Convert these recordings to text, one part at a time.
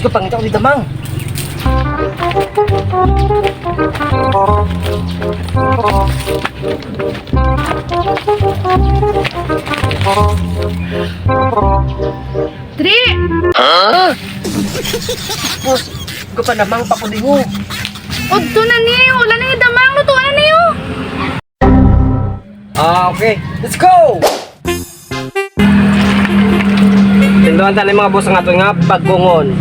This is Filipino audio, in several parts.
ko pangita ko di damang. Dri! Ha? Boss, ko pa namang pakulingo. Udto na niyo! Wala na yung damang! Lutuan na niyo! Okay. Let's go! Tinduhan tayo mga boss ang ato nga paggungon.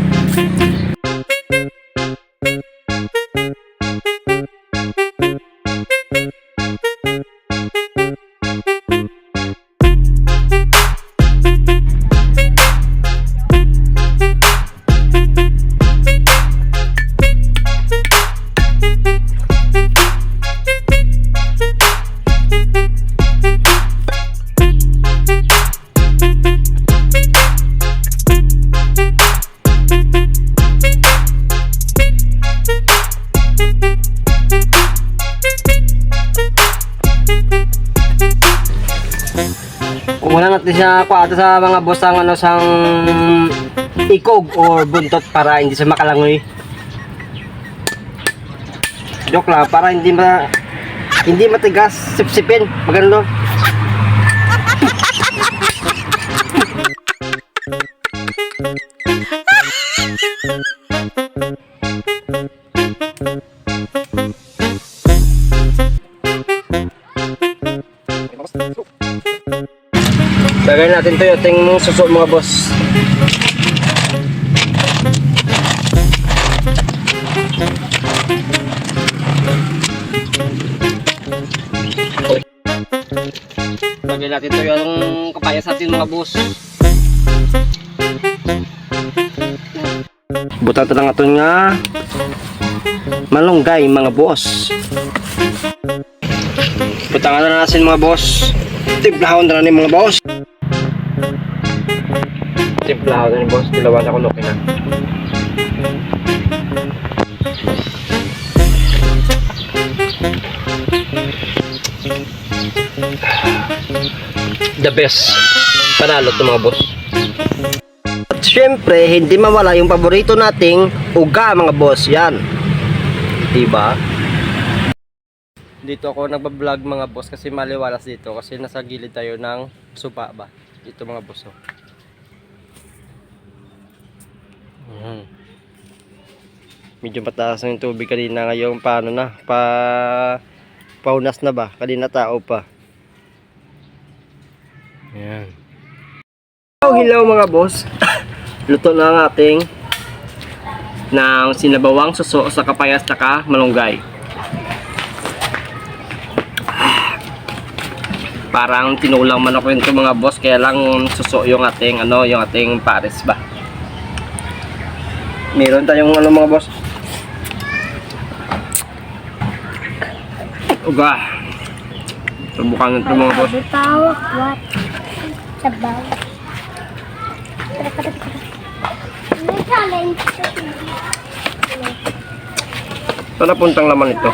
Kung wala natin siya kuwata sa mga boss ang ano sang ikog or buntot para hindi siya makalangoy. Joke lang para hindi matigas, sipsipin, maganda. Lagay natin to yung suso mga boss. Lagay natin to yung kapayas natin mga boss. Butan ito lang ito nga malunggay mga boss. Butangan na natin mga boss. Timplahon na rin mga boss. Timplahon na rin boss. Dilawan ako lokin na. The best. Panalo ito mga boss. At syempre, hindi mawala yung paborito nating uga mga boss. Yan. Diba? Dito ako nagbablog mga boss kasi maliwalas dito kasi nasa gilid tayo ng supa ba. Dito mga boss. Medyo mataas na yung tubig kanina, ngayon paano na? Paunas na ba? Kanina tao pa. Ayan. Hello mga boss. Luto na ang ating ng sinabawang suso sa kapayas na malunggay. Parang tinulang manok rin ito mga boss, kaya lang suso yung ating yung ating pares ba. Meron tayong mga boss. Uga. Subukan nito mga boss. Tawak, what? Sabaw. May challenge. Ito na puntang laman ito.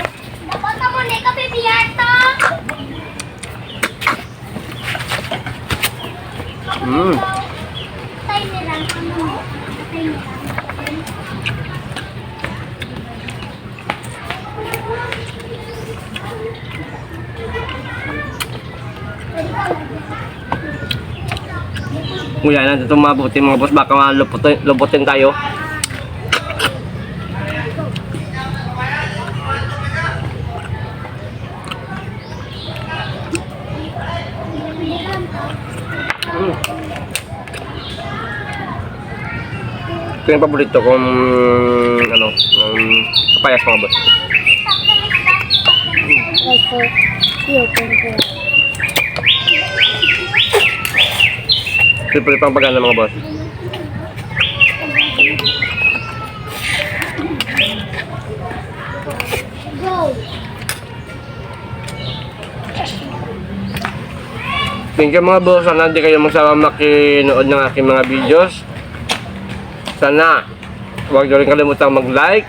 Punta mo na ka, Bibiato! Tay nilang tay nilang. Nguya na dito mabuti mga boss, baka luputin tayo. Ito yung paborito kong papayas mga boss. Triple pang pagana mga boss. Thank you mga boss. Sana hindi kayo magsama makinood ng aking mga videos. Sana huwag nyo rin kalimutang mag-like,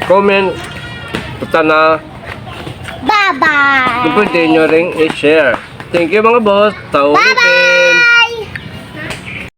comment, at sana Bye-bye! pwede nyo rin i-share. Thank you mga boss. Taulitin!